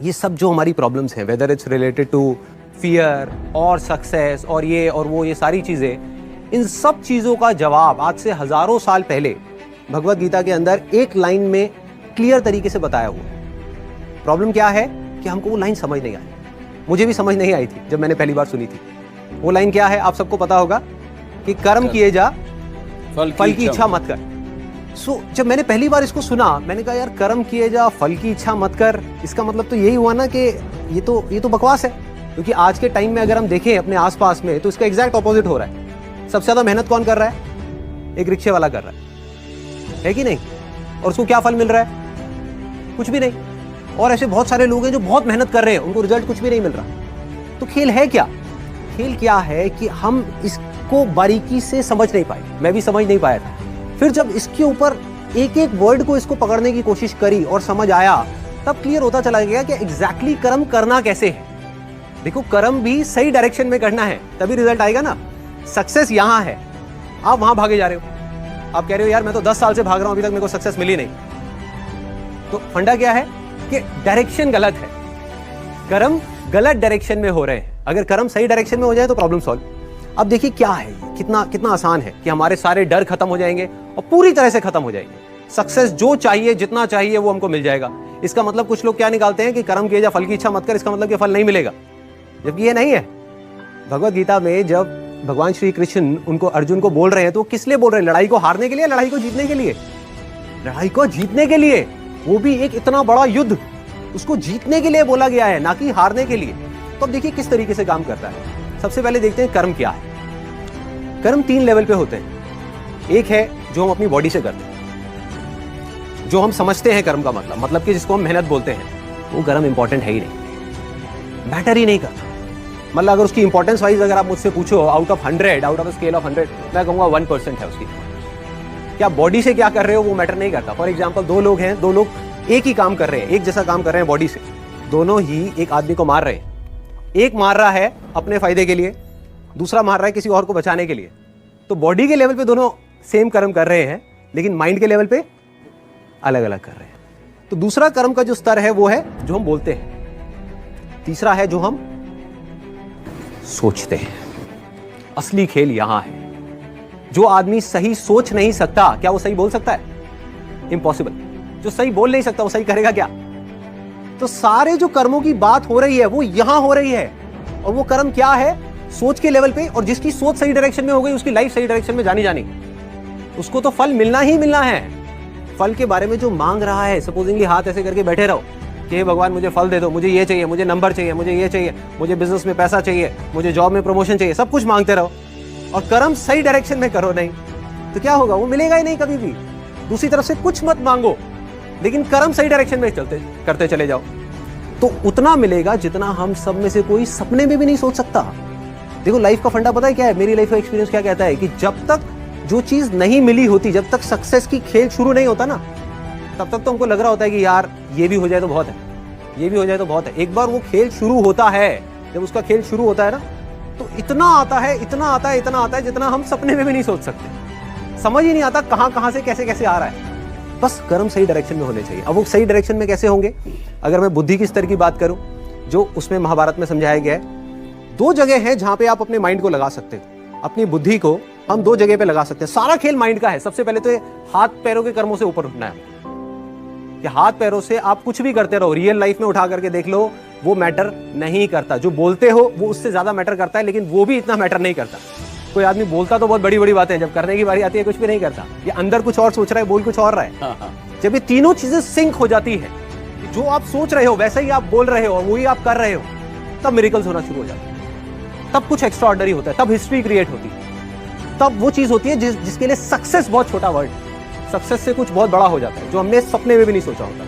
ये सब जो हमारी प्रॉब्लम्स हैं, whether it's related to fear और सक्सेस और ये और वो, ये सारी चीज़ें, इन सब चीज़ों का जवाब आज से हज़ारों साल पहले भगवत गीता के अंदर एक लाइन में क्लियर तरीके से बताया हुआ है। प्रॉब्लम क्या है कि हमको वो लाइन समझ नहीं आई। मुझे भी समझ नहीं आई थी जब मैंने पहली बार सुनी थी। वो लाइन क्या है आप सबको पता होगा कि कर्म किए जा, फल की इच्छा मत कर। जब मैंने पहली बार इसको सुना, मैंने कहा यार कर्म किए जा, फल की इच्छा मत कर, इसका मतलब तो यही हुआ ना कि ये तो बकवास है। क्योंकि आज के टाइम में अगर हम देखें अपने आसपास में तो इसका एग्जैक्ट ऑपोजिट हो रहा है। सबसे ज्यादा मेहनत कौन कर रहा है? एक रिक्शे वाला कर रहा है कि नहीं? और उसको क्या फल मिल रहा है? कुछ भी नहीं। और ऐसे बहुत सारे लोग हैं जो बहुत मेहनत कर रहे हैं, उनको रिजल्ट कुछ भी नहीं मिल रहा। तो खेल है क्या? खेल क्या है कि हम इसको बारीकी से समझ नहीं पाए। मैं भी समझ नहीं पाया था। फिर जब इसके ऊपर एक एक वर्ड को इसको पकड़ने की कोशिश करी और समझ आया, तब क्लियर होता चला गया कि एग्जैक्टली कर्म करना कैसे है। देखो, कर्म भी सही डायरेक्शन में करना है, तभी रिजल्ट आएगा ना। सक्सेस यहां है, आप वहां भागे जा रहे हो। आप कह रहे हो यार मैं तो 10 साल से भाग रहा हूं, अभी तक मेरे को सक्सेस मिली नहीं। तो फंडा क्या है कि डायरेक्शन गलत है। कर्म गलत डायरेक्शन में हो रहे हैं। अगर कर्म सही डायरेक्शन में हो जाए तो प्रॉब्लम सॉल्व। अब देखिए क्या है, कितना आसान है कि हमारे सारे डर खत्म हो जाएंगे और पूरी तरह से खत्म हो जाएंगे। सक्सेस जो चाहिए, जितना चाहिए वो हमको मिल जाएगा। इसका मतलब कुछ लोग क्या निकालते हैं कि कर्म किए जा, फल की इच्छा मत कर, इसका मतलब कि फल नहीं मिलेगा, जबकि ये नहीं है। भगवत गीता में जब भगवान श्री कृष्ण उनको अर्जुन को बोल रहे हैं तो किस लिए बोल रहे हैं? लड़ाई को हारने के लिए, लड़ाई को जीतने के लिए? लड़ाई को जीतने के लिए, वो भी एक इतना बड़ा युद्ध, उसको जीतने के लिए बोला गया है, ना कि हारने के लिए। तो अब देखिए किस तरीके से काम करता है। सबसे पहले देखते हैं कर्म क्या है। कर्म 3 लेवल पे होते हैं। एक है जो हम अपनी बॉडी से करते हैं, जो हम समझते हैं कर्म का मतलब कि जिसको हम मेहनत बोलते हैं, वो कर्म इंपॉर्टेंट है ही नहीं, मैटर ही नहीं करता। मतलब अगर उसकी इंपॉर्टेंस वाइज अगर आप मुझसे पूछो out of 100, out of scale of 100, मैं कहूंगा 1% है उसकी। क्या बॉडी से क्या कर रहे हो वो मैटर नहीं करता। फॉर एग्जाम्पल, 2 लोग हैं, 2 लोग एक ही काम कर रहे हैं, एक जैसा काम कर रहे हैं बॉडी से, दोनों ही एक आदमी को मार रहे हैं। एक मार रहा है अपने फायदे के लिए, दूसरा मार रहा है किसी और को बचाने के लिए। तो बॉडी के लेवल पे दोनों सेम कर्म कर रहे हैं, लेकिन माइंड के लेवल पे अलग अलग कर रहे हैं। तो दूसरा कर्म का जो स्तर है वो है जो हम बोलते हैं। तीसरा है जो हम सोचते हैं। असली खेल यहां है। जो आदमी सही सोच नहीं सकता, क्या वो सही बोल सकता है? इम्पॉसिबल। जो सही बोल नहीं सकता वो सही करेगा क्या? तो सारे जो कर्मों की बात हो रही है वो यहां हो रही है। और वो कर्म क्या है? सोच के लेवल पे। और जिसकी सोच सही डायरेक्शन में हो गई, उसकी लाइफ सही डायरेक्शन में जानी, उसको तो फल मिलना ही मिलना है। फल के बारे में जो मांग रहा है, सपोजिंगली हाथ ऐसे करके बैठे रहो कि हे भगवान मुझे फल दे दो, मुझे ये चाहिए, मुझे नंबर चाहिए, मुझे ये चाहिए, मुझे बिजनेस में पैसा चाहिए, मुझे जॉब में प्रमोशन चाहिए, सब कुछ मांगते रहो और कर्म सही डायरेक्शन में करो नहीं, तो क्या होगा? वो मिलेगा ही नहीं कभी भी। दूसरी तरफ से कुछ मत मांगो, लेकिन कर्म सही डायरेक्शन में करते चले जाओ, तो उतना मिलेगा जितना हम सब में से कोई सपने में भी नहीं सोच सकता। देखो, लाइफ का फंडा पता है क्या है? मेरी लाइफ का एक्सपीरियंस क्या कहता है कि जब तक जो चीज नहीं मिली होती, जब तक सक्सेस की खेल शुरू नहीं होता ना, तब तक तो हमको लग रहा होता है कि यार ये भी हो जाए तो बहुत है, ये भी हो जाए तो बहुत है। एक बार वो खेल शुरू होता है, जब उसका खेल शुरू होता है ना, तो इतना आता है, इतना आता है, इतना आता है जितना हम सपने में भी नहीं सोच सकते। समझ ही नहीं आता कहां से कैसे आ रहा है। बस कर्म सही डायरेक्शन में होने चाहिए। अब वो सही डायरेक्शन में कैसे होंगे? अगर मैं बुद्धि के स्तर की बात करूं, जो उसमें महाभारत में समझाया गया है, 2 जगह है जहां पे आप अपने माइंड को लगा सकते हो। अपनी बुद्धि को हम 2 जगह पे लगा सकते हैं। सारा खेल माइंड का है। सबसे पहले तो हाथ पैरों के कर्मों से ऊपर उठना है कि हाथ पैरों से आप कुछ भी करते रहो, रियल लाइफ में उठा करके देख लो, वो मैटर नहीं करता। जो बोलते हो वो उससे ज्यादा मैटर करता है, लेकिन वो भी इतना मैटर नहीं करता। कोई आदमी बोलता तो बहुत बड़ी बड़ी बातें, जब करने की बारी आती है कुछ भी नहीं करता। ये अंदर कुछ और सोच रहा है, बोल कुछ और रहा है। जब ये तीनों चीजें सिंक हो जाती है, जो आप सोच रहे हो वैसे ही आप बोल रहे हो और वही आप कर रहे हो, तब मिरेकल्स होना शुरू हो जाता है। तब कुछ एक्स्ट्राऑर्डिनरी होता है, तब हिस्ट्री क्रिएट होती है, तब वो चीज होती है जिसके लिए सक्सेस बहुत छोटा वर्ड, सक्सेस से कुछ बहुत बड़ा हो जाता है जो हमने सपने में भी नहीं सोचा होता।